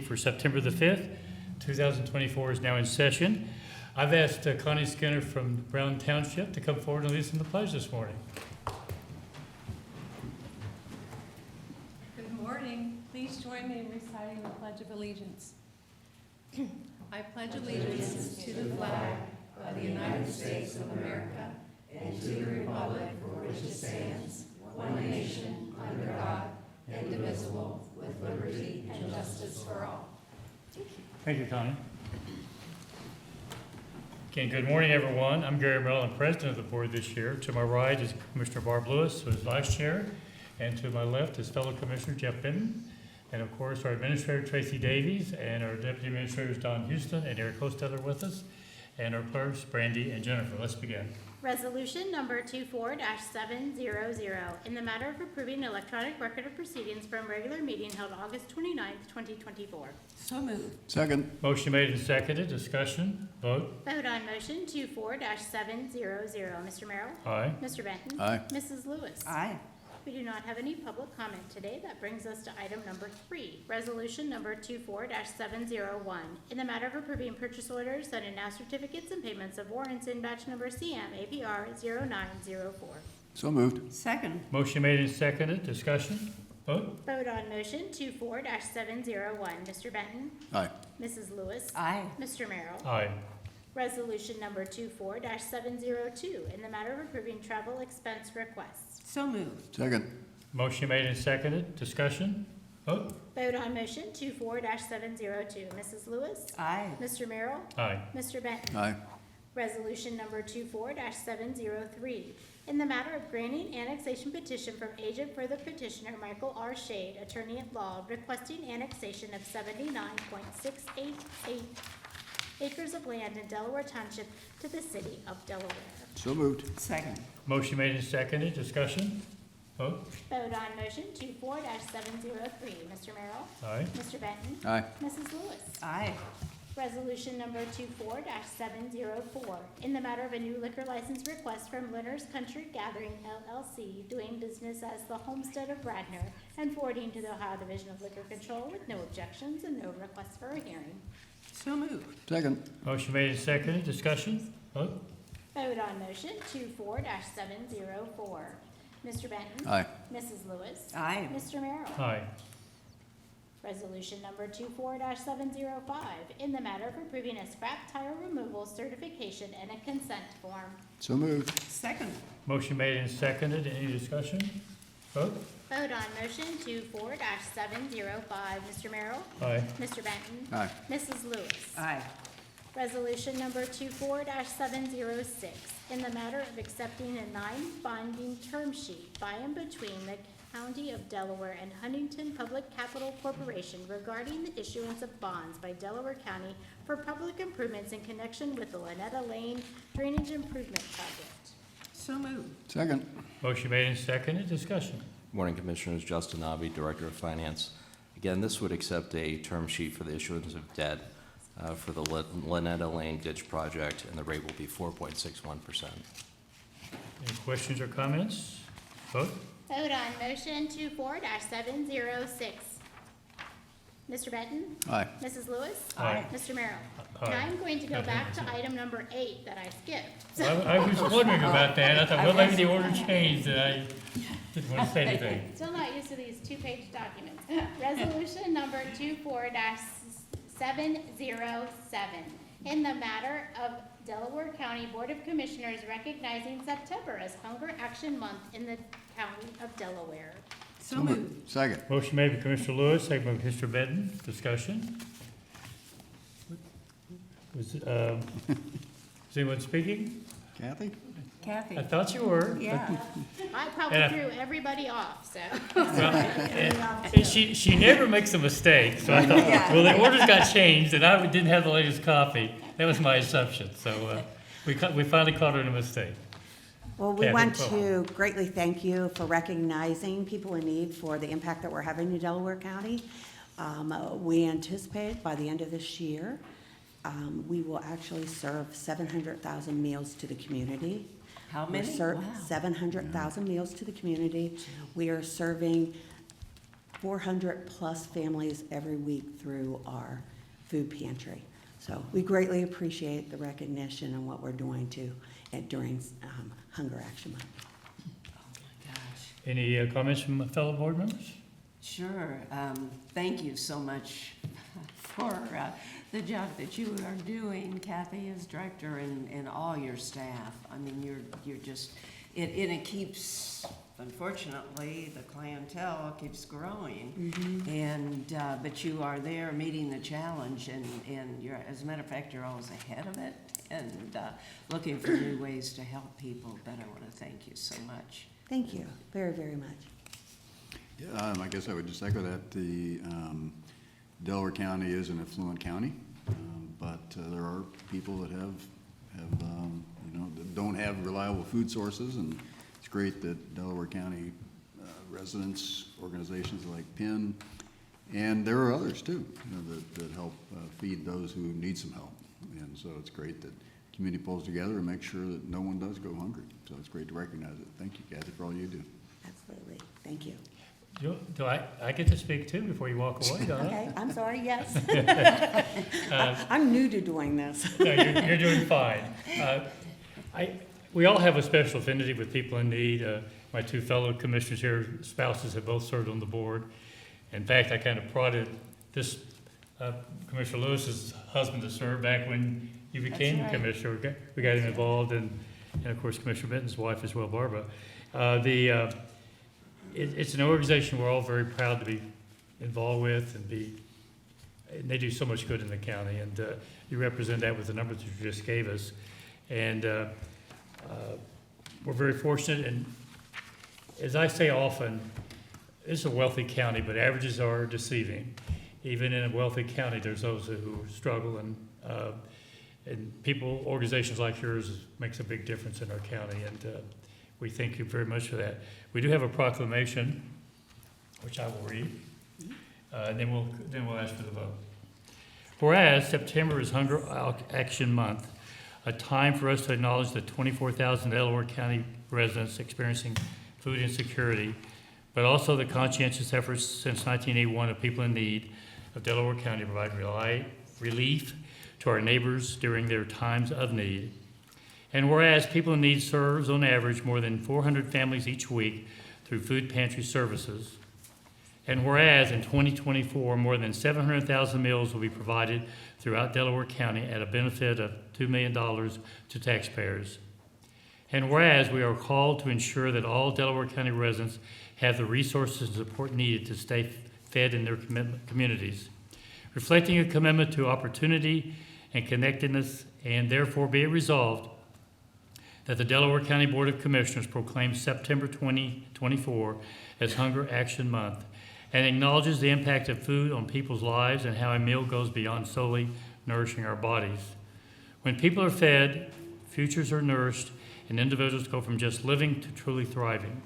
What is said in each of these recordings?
for September the 5th. 2024 is now in session. I've asked Connie Skinner from Brown Township to come forward and lead us in the pledge this morning. Good morning. Please join me in reciting the Pledge of Allegiance. I pledge allegiance to the flag of the United States of America and to the republic for which it stands, one nation, under God, indivisible, with liberty and justice for all. Thank you, Connie. Again, good morning, everyone. I'm Gary Merrill. I'm president of the board this year. To my right is Commissioner Barb Lewis, who is vice chair, and to my left is fellow Commissioner Jeff Benton, and of course our administrator Tracy Davies, and our deputy administrators Don Houston and Eric Hostetter with us, and our clerks Brandy and Jennifer. Let's begin. Resolution number 24-700, in the matter of approving electronic record of proceedings from regular meeting held August 29th, 2024. So moved. Second. Motion made and seconded. Discussion. Vote. Vote on motion 24-700. Mr. Merrill? Aye. Mr. Benton? Aye. Mrs. Lewis? Aye. We do not have any public comment today. That brings us to item number 3, resolution number 24-701, in the matter of approving purchase orders, sending out certificates and payments of warrants in batch number CM APR 0904. So moved. Second. Motion made and seconded. Discussion. Vote. Vote on motion 24-701. Mr. Benton? Aye. Mrs. Lewis? Aye. Mr. Merrill? Aye. Resolution number 24-702, in the matter of approving travel expense requests. So moved. Second. Motion made and seconded. Discussion. Vote. Vote on motion 24-702. Mrs. Lewis? Aye. Mr. Merrill? Aye. Mr. Benton? Aye. Resolution number 24-703, in the matter of granting annexation petition from agent for the petitioner Michael R. Shade, attorney at law, requesting annexation of 79.688 acres of land in Delaware Township to the city of Delaware. So moved. Second. Motion made and seconded. Discussion. Vote. Vote on motion 24-703. Mr. Merrill? Aye. Mr. Benton? Aye. Mrs. Lewis? Aye. Resolution number 24-704, in the matter of a new liquor license request from Leonard's Country Gathering LLC, doing business as the Homestead of Radnor, and forwarding to the Ohio Division of Liquor Control with no objections and no request for a hearing. So moved. Second. Motion made and seconded. Discussion. Vote. Vote on motion 24-704. Mr. Benton? Aye. Mrs. Lewis? Aye. Mr. Merrill? Aye. Resolution number 24-705, in the matter of approving a scrap tire removal certification and a consent form. So moved. Second. Motion made and seconded. Any discussion? Vote. Vote on motion 24-705. Mr. Merrill? Aye. Mr. Benton? Aye. Mrs. Lewis? Aye. Resolution number 24-706, in the matter of accepting a non-binding term sheet by and between the County of Delaware and Huntington Public Capital Corporation regarding the issuance of bonds by Delaware County for public improvements in connection with the Lynetta Lane Drainage Improvement Project. So moved. Second. Motion made and seconded. Discussion. Morning, Commissioners. Justin Navi, Director of Finance. Again, this would accept a term sheet for the issuance of debt for the Lynetta Lane Ditch Project, and the rate will be 4.61%. Any questions or comments? Vote. Vote on motion 24-706. Mr. Benton? Aye. Mrs. Lewis? Aye. Mr. Merrill? Aye. And I'm going to go back to item number 8 that I skipped. I was wondering about that. I thought, well, maybe the order changed, and I didn't want to say anything. Still not used to these 2-page documents. Resolution number 24-707, in the matter of Delaware County Board of Commissioners recognizing September as Hunger Action Month in the County of Delaware. So moved. Second. Motion made by Commissioner Lewis, second by Mr. Benton. Discussion. Was anyone speaking? Kathy? Kathy. I thought you were. Yeah. I probably Yeah. threw everybody off, so. Well, and she never makes a mistake, so I thought, well, the orders got changed, and I didn't have the latest copy. That was my assumption, so we finally caught her in a mistake. Well, we Kathy, want go. to greatly thank you for recognizing people in need for the impact that we're having in Delaware County. We anticipate by the end of this year, we will actually serve 700,000 meals to the community. How We're many? Wow. 700,000 meals to the community. We are serving 400-plus families every week through our food pantry. So we greatly appreciate the recognition and what we're doing during Hunger Action Month. Gosh, Any comments from fellow board members? sure. Thank you so much for the job that you are doing, Kathy, as director, and all your staff. I mean, you're just, it keeps, unfortunately, the clientele keeps growing. And, but you are there meeting the challenge, and you're, as a matter of fact, you're always ahead of it, and looking for new ways to help people. But I want to thank you so much. Thank you very, very much. Yeah, I guess I would just echo that. The Delaware County is an affluent county, but there are people that have that don't have reliable food sources, and it's great that Delaware County residents, organizations like PIN, and there are others too, that help feed those who need some help. And so it's great that the community pulls together and makes sure that no one does go hungry. So it's great to recognize it. Thank you, Kathy, for all you do. Absolutely. Thank you. Do I get to speak too before you walk away, don't I? Okay, I'm sorry, yes. I'm new to doing this. No, you're doing fine. We all have a special affinity with people in need. My two fellow commissioners here, spouses, have both served on the board. In fact, I kind of prodded this Commissioner Lewis's husband to serve back when you became right. commissioner. We got him involved, and of course Commissioner Benton's wife as well, Barbara. It's an organization we're all very proud to be involved with, and they do so much good in the county, and you represent that with the numbers that you just gave us. And we're very fortunate, and as I say often, it's a wealthy county, but averages are deceiving. Even in a wealthy county, there's those who struggle, and organizations like yours makes a big difference in our county, and we thank you very much for that. We do have a proclamation, which I will read, and then we'll ask for the vote. Whereas September is Hunger Action Month, a time for us to acknowledge the 24,000 Delaware County residents experiencing food insecurity, but also the conscientious efforts since 1981 of people in need of Delaware County to provide relief to our neighbors during their times of need. And whereas People in Need serves on average more than 400 families each week through food pantry services, and whereas in 2024 more than 700,000 meals will be provided throughout Delaware County at a benefit of $2 million to taxpayers, and whereas we are called to ensure that all Delaware County residents have the resources and support needed to stay fed in their communities, reflecting a commitment to opportunity and connectedness, and therefore be it resolved that the Delaware County Board of Commissioners proclaims September 2024 as Hunger Action Month and acknowledges the impact of food on people's lives and how a meal goes beyond solely nourishing our bodies. When people are fed, futures are nourished, and individuals go from just living to truly thriving.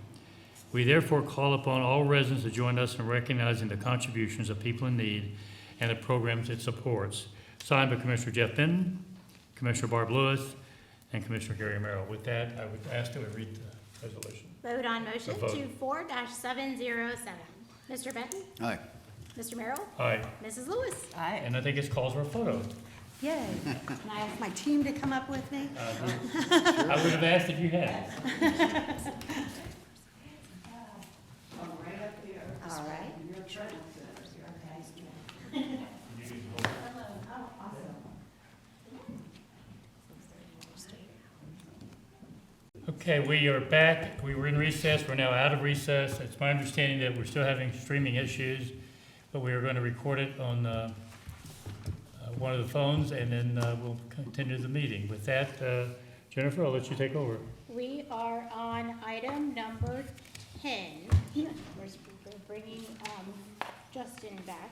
We therefore call upon all residents to join us in recognizing the contributions of People in Need and the programs it supports. Signed by Commissioner Jeff Benton, Commissioner Barb Lewis, and Commissioner Gary Merrill. With that, I would ask that we read the resolution. Vote on motion Vote. 24-707. Mr. Benton? Aye. Mr. Merrill? Aye, Mrs. Lewis? Aye. and I think it's calls for a photo. Yay. Can I ask my team to come up with me? I would have asked if you had. All right. Okay, we are back. We were in recess. We're now out of recess. It's my understanding that we're still having streaming issues, but we are going to record it on one of the phones, and then we'll continue the meeting. With that, Jennifer, I'll let you take over. We are on item number 10. We're bringing Justin back.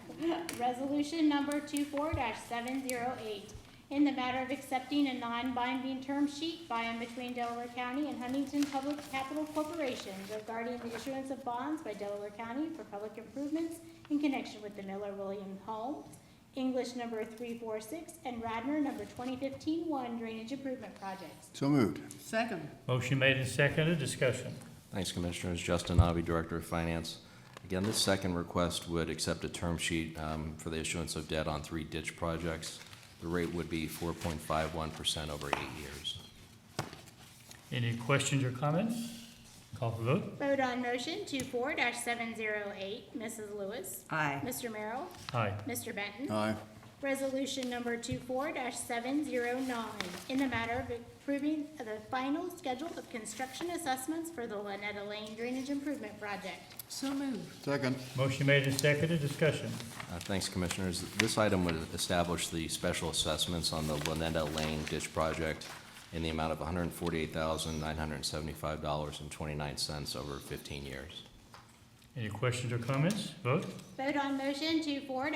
Resolution number 24-708. In the matter of accepting a non-binding term sheet by and between Delaware County and Huntington Public Capital Corporation regarding the issuance of bonds by Delaware County for public improvements in connection with the Miller-Williams Home, English number 346, and Radnor number 2015-1 drainage improvement projects. So moved. Second. Motion made and seconded. Discussion. Thanks, Commissioners. Justin Nabi, Director of Finance. Again, this second request would accept a term sheet for the issuance of debt on 3 ditch projects. The rate would be 4.51% over 8 years. Any questions or comments? Call for vote. Vote on motion 24-708, Mrs. Lewis. Aye. Mr. Merrill. Aye. Mr. Benton. Aye. Resolution number 24-709, in the matter of approving the final schedule of construction assessments for the Lynetta Lane Drainage Improvement Project. So moved. Second. Motion made and seconded, discussion. Thanks, Commissioners. This item would establish the special assessments on the Lynetta Lane ditch project in the amount of $148,975.29 over 15 years. Any questions or comments? Vote. Vote on motion 24-709,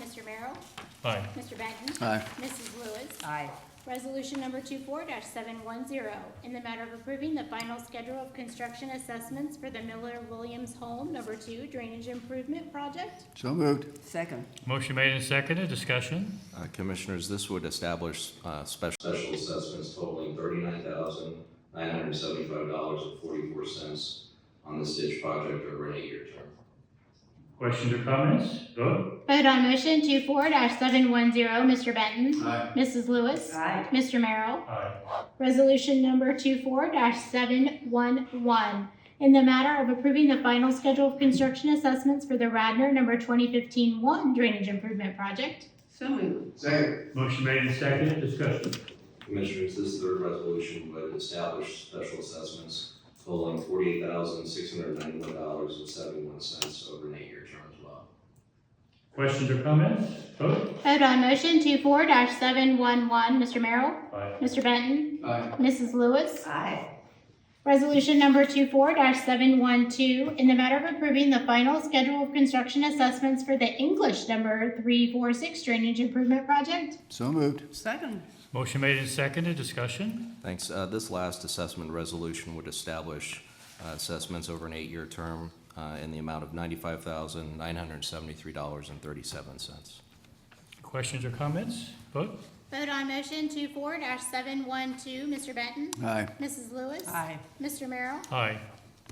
Mr. Merrill. Aye. Mr. Benton. Aye. Mrs. Lewis. Aye. Resolution number 24-710, in the matter of approving the final schedule of construction assessments for the Miller Williams Home Number 2 Drainage Improvement Project. So moved. Second. Motion made and seconded, discussion. Commissioners, this would establish special assessments totaling $39,975.44 on this ditch project over an 8-year term. Questions or comments? Vote. Vote on motion 24-710, Mr. Benton. Aye. Mrs. Lewis. Aye. Mr. Merrill. Aye. Resolution number 24-711, in the matter of approving the final schedule of construction assessments for the Radnor number 2015-1 Drainage Improvement Project. So moved. Second. Motion made and seconded, discussion. Commissioners, this third resolution would establish special assessments totaling $48,691.71 over an 8-year term as well. Questions or comments? Vote. Vote on motion 24-711, Mr. Merrill. Aye. Mr. Benton. Aye. Mrs. Lewis. Aye. Resolution number 24-712, in the matter of approving the final schedule of construction assessments for the English number 346 Drainage Improvement Project. So moved. Second. Motion made and seconded, discussion. Thanks. This last assessment resolution would establish assessments over an 8-year term in the amount of $95,973.37. Questions or comments? Vote. Vote on motion 24-712, Mr. Benton. Aye. Mrs. Lewis. Aye. Mr. Merrill. Aye.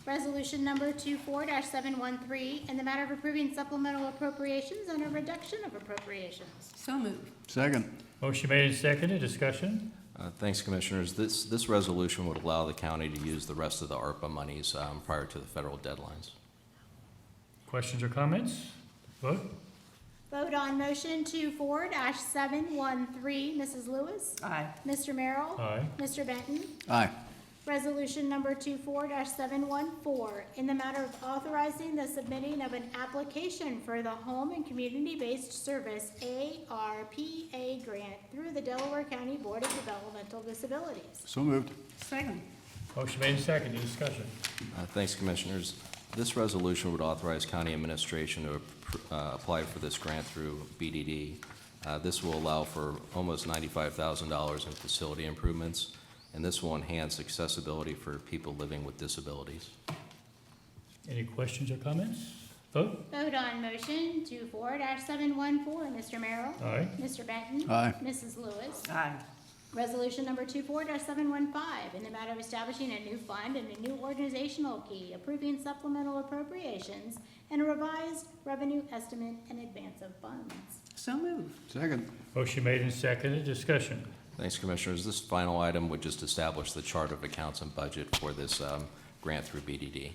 Resolution number 24-713, in the matter of approving supplemental appropriations and a reduction of appropriations. So moved. Second. Motion made and seconded, discussion. Thanks, Commissioners. This resolution would allow the county to use the rest of the ARPA monies prior to the federal deadlines. Questions or comments? Vote. Vote on motion 24-713, Mrs. Lewis. Aye. Mr. Merrill. Aye. Mr. Benton. Aye. Resolution number 24-714, in the matter of authorizing the submitting of an application for the Home and Community-Based Service ARPA grant through the Delaware County Board of Developmental Disabilities. So moved. Second. Motion made and seconded, discussion. Thanks, Commissioners. This resolution would authorize county administration to apply for this grant through BDD. This will allow for almost $95,000 in facility improvements, and this will enhance accessibility for people living with disabilities. Any questions or comments? Vote. Vote on motion 24-714, Mr. Merrill. Aye. Mr. Benton. Aye. Mrs. Lewis. Aye. Resolution number 24-715, in the matter of establishing a new fund and a new organizational key, approving supplemental appropriations, and a revised revenue estimate and advance of funds. So moved. Second. Motion made and seconded, discussion. Thanks, Commissioners. This final item would just establish the chart of accounts and budget for this grant through BDD.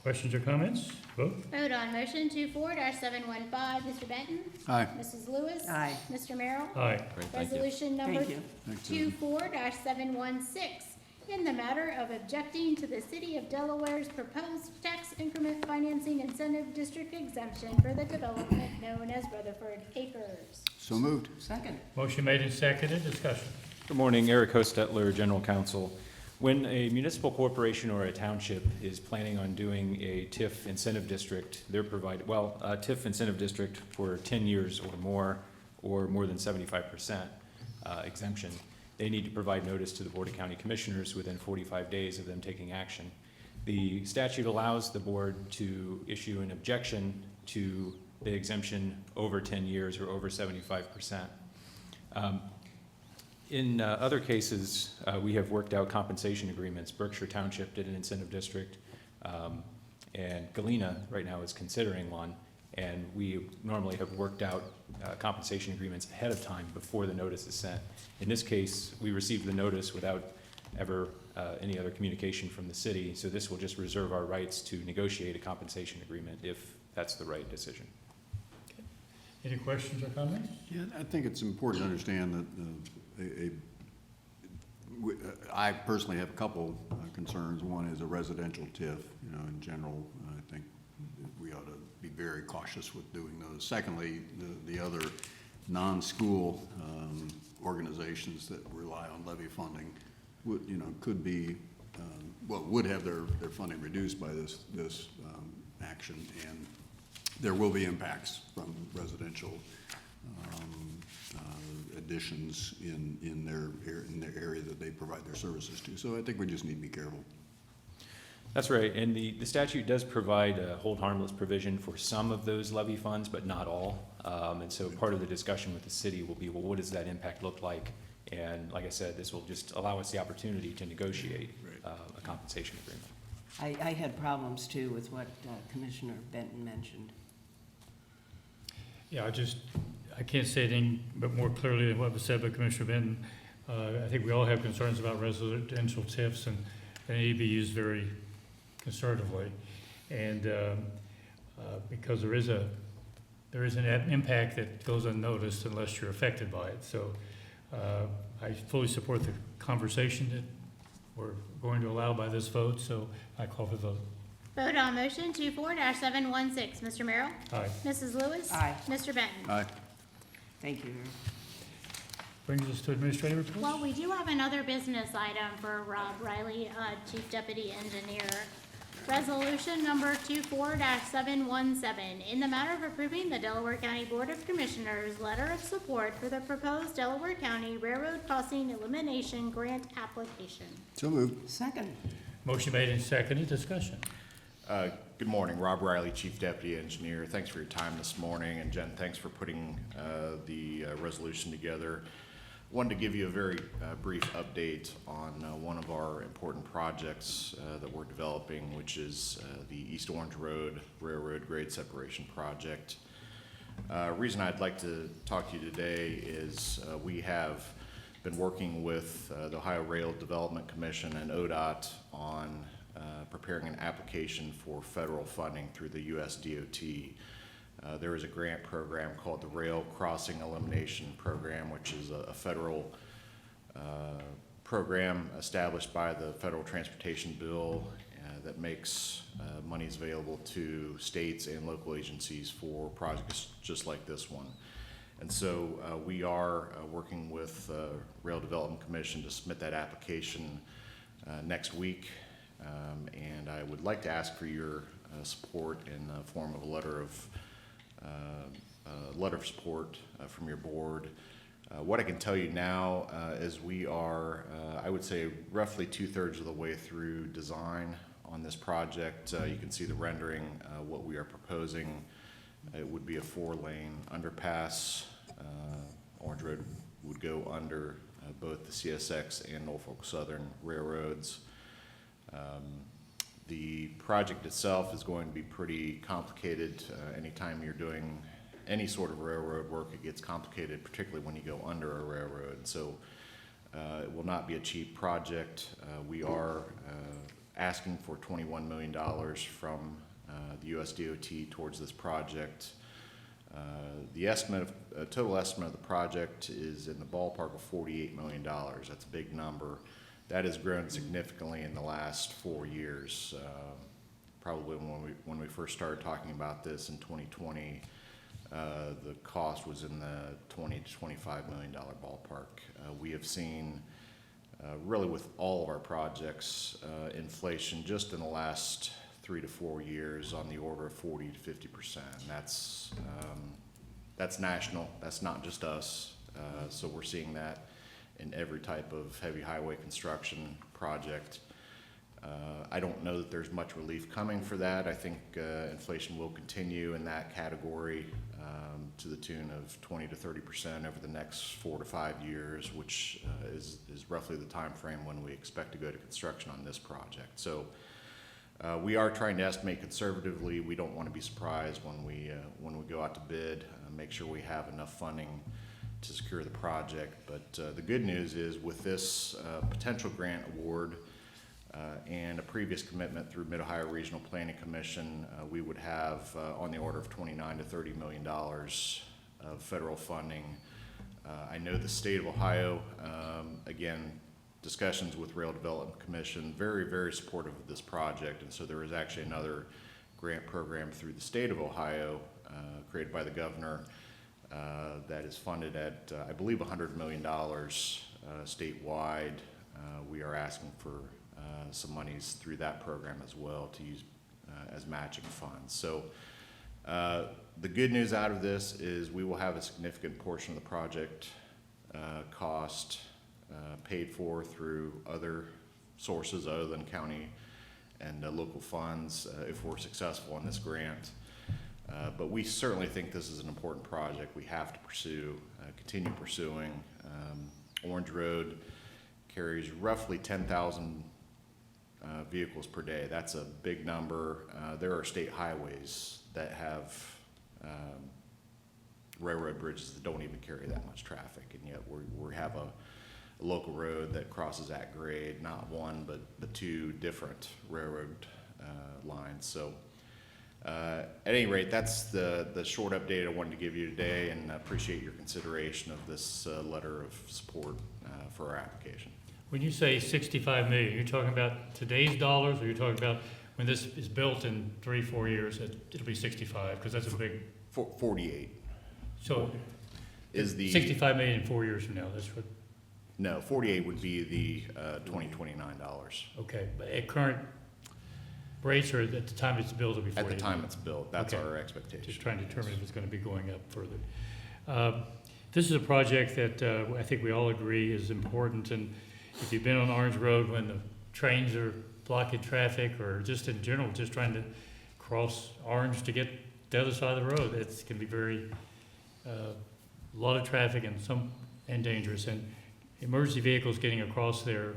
Questions or comments? Vote. Vote on motion 24-715, Mr. Benton. Aye. Mrs. Lewis. Aye. Mr. Merrill. Aye. Great, thank you. Resolution number Thank you. Thank you. 24-716, in the matter of objecting to the City of Delaware's proposed tax increment financing incentive district exemption for the development known as Rutherford Acres. So moved. Second. Motion made and seconded, discussion. Good morning, Eric Hostetler, General Counsel. When a municipal corporation or a township is planning on doing a TIF incentive district, they're provided, a TIF incentive district for 10 years or more than 75% exemption, they need to provide notice to the Board of County Commissioners within 45 days of them taking action. The statute allows the board to issue an objection to the exemption over 10 years or over 75%. In other cases, we have worked out compensation agreements. Berkshire Township did an incentive district, And Galena right now is considering one, and we normally have worked out compensation agreements ahead of time before the notice is sent. In this case, we received the notice without ever any other communication from the city, so this will just reserve our rights to negotiate a compensation agreement if that's the right decision. Any questions or comments? Yeah, I think it's important to understand that I personally have a couple concerns. One is a residential TIF. You know, in general, I think we ought to be very cautious with doing those. Secondly, the other non-school organizations that rely on levy funding would, you know, could be, would have their funding reduced by this action, and there will be impacts from residential additions in their area that they provide their services to. So I think we just need to be careful. That's right, and the statute does provide a hold harmless provision for some of those levy funds, but not all. And so part of the discussion with the city will be, well, what does that impact look like? And like I said, this will just allow us the opportunity to negotiate a compensation agreement. I had problems too with what Commissioner Benton mentioned. Yeah, I can't say anything but more clearly than what was said by Commissioner Benton. I think we all have concerns about residential TIFs, and they need to be used very conservatively. And because there is an impact that goes unnoticed unless you're affected by it. So I fully support the conversation that we're going to allow by this vote, so I call for the vote. Vote on motion 24-716. Mr. Merrill? Aye. Mrs. Lewis? Aye. Mr. Benton? Aye. Thank you. Brings us to administrative reports. Well, we do have another business item for Rob Riley, Chief Deputy Engineer. Resolution number 24-717, in the matter of approving the Delaware County Board of Commissioners' letter of support for the proposed Delaware County Railroad Crossing Elimination Grant application. So moved. Second. Motion made and seconded. Discussion. Good morning, Rob Riley, Chief Deputy Engineer. Thanks for your time this morning, and Jen, thanks for putting the resolution together. Wanted to give you a very brief update on one of our important projects that we're developing, which is the East Orange Road Railroad Grade Separation Project. Reason I'd like to talk to you today is we have been working with the Ohio Rail Development Commission and ODOT on preparing an application for federal funding through the U.S. DOT. There is a grant program called the Rail Crossing Elimination Program, which is a federal program established by the Federal Transportation Bill that makes monies available to states and local agencies for projects just like this one. And so we are working with Rail Development Commission to submit that application next week. And I would like to ask for your support in the form of a letter of support from your board. What I can tell you now is we are, I would say, roughly 2/3 of the way through design on this project. You can see the rendering. What we are proposing, it would be a 4-lane underpass. Orange Road would go under both the CSX and Norfolk Southern railroads. The project itself is going to be pretty complicated. Anytime you're doing any sort of railroad work, it gets complicated, particularly when you go under a railroad. So it will not be a cheap project. We are asking for $21 million from the U.S. DOT towards this project. The total estimate of the project is in the ballpark of $48 million. That's a big number. That has grown significantly in the last 4 years. Probably when we first started talking about this in 2020, the cost was in the $20 to $25 million ballpark. We have seen, really with all of our projects, inflation just in the last 3 to 4 years on the order of 40 to 50%. That's national. That's not just us. So we're seeing that in every type of heavy highway construction project. I don't know that there's much relief coming for that. I think inflation will continue in that category to the tune of 20 to 30% over the next 4 to 5 years, which is roughly the time frame when we expect to go to construction on this project. So We are trying to estimate conservatively. We don't want to be surprised when we go out to bid, make sure we have enough funding to secure the project. But the good news is with this potential grant award and a previous commitment through Mid-Ohio Regional Planning Commission, we would have on the order of $29 to $30 million of federal funding. I know the state of Ohio, again, discussions with Rail Development Commission, very, very supportive of this project. And so there is actually another grant program through the state of Ohio created by the governor that is funded at, I believe, $100 million statewide. We are asking for some monies through that program as well to use as matching funds. So the good news out of this is we will have a significant portion of the project cost paid for through other sources other than county and local funds if we're successful in this grant. But we certainly think this is an important project we have to pursue, continue pursuing. Orange Road carries roughly 10,000 vehicles per day. That's a big number. There are state highways that have railroad bridges that don't even carry that much traffic, and yet we have a local road that crosses that grade, not one, but two different railroad lines. So at any rate, that's the short update I wanted to give you today, and I appreciate your consideration of this letter of support for our application. When you say 65 million, you're talking about today's dollars, or you're talking about when this is built in 3-4 years, it'll be 65, because that's a big, 48 so is the 65 million in 4 years from now, that's what, no, 48 would be the 2029 dollars. okay. But at current rates, or at the time it's built, it'll be 48? At the time it's built, that's Okay. our expectation. Just trying to determine if it's going to be going up further. This is a project that I think we all agree is important, and if you've been on Orange Road when the trains are blocking traffic, or just in general, just trying to cross Orange to get the other side of the road, it can be very, a lot of traffic and dangerous. And emergency vehicles getting across there,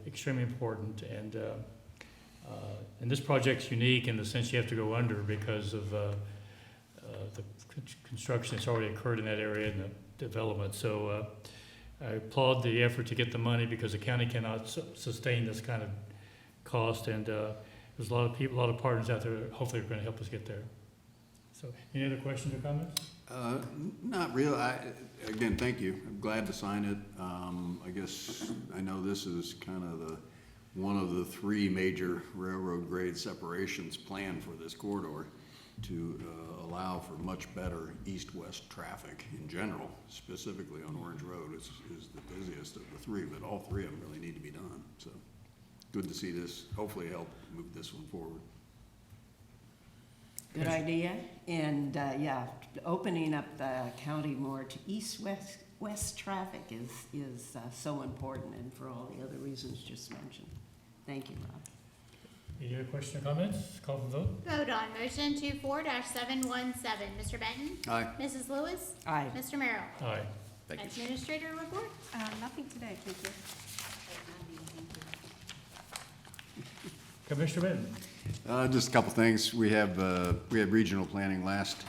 extremely important. And this project's unique in the sense you have to go under because of the construction that's already occurred in that area and the development. So I applaud the effort to get the money, because the county cannot sustain this kind of cost, and there's a lot of people, a lot of partners out there that hopefully are going to help us get there. So, any other questions or comments? Not really. Again, thank you. I'm glad to sign it. I guess, I know this is kind of one of the 3 major railroad grade separations planned for this corridor to allow for much better east-west traffic in general, specifically on Orange Road is the busiest of the 3, but all 3 of them really need to be done. So good to see this hopefully help move this one forward. Good idea, and yeah, opening up the county more to east-west traffic is so important, and for all the other reasons just mentioned. Thank you, Rob. Any other questions or comments? Call for vote. Vote on motion 24-717. Mr. Benton? Aye. Mrs. Lewis? Aye. Mr. Merrill? Aye. Thank you. Administrator report? Nothing today, thank you. Commissioner Benton? Just a couple things. We had regional planning last,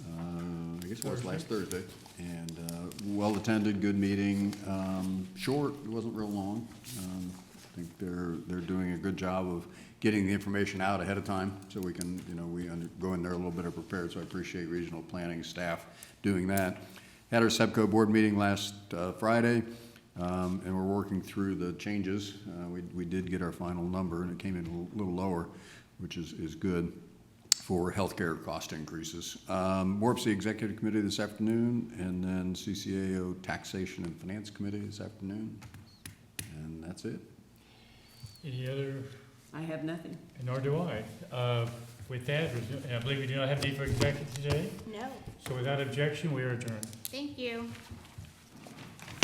I guess it was last Thursday, and well-attended, good meeting, short, it wasn't real long. I think they're doing a good job of getting the information out ahead of time, so we can, go in there a little bit prepared, so I appreciate regional planning staff doing that. Had our SEPCO board meeting last Friday, and we're working through the changes. We did get our final number, and it came in a little lower, which is good for healthcare cost increases. WARPC Executive Committee this afternoon, and then CCAO Taxation and Finance Committee this afternoon, and that's it. Any other? I have nothing. And nor do I. With that, and I believe we do not have need for executive today, No. so without objection, we are adjourned. Thank you.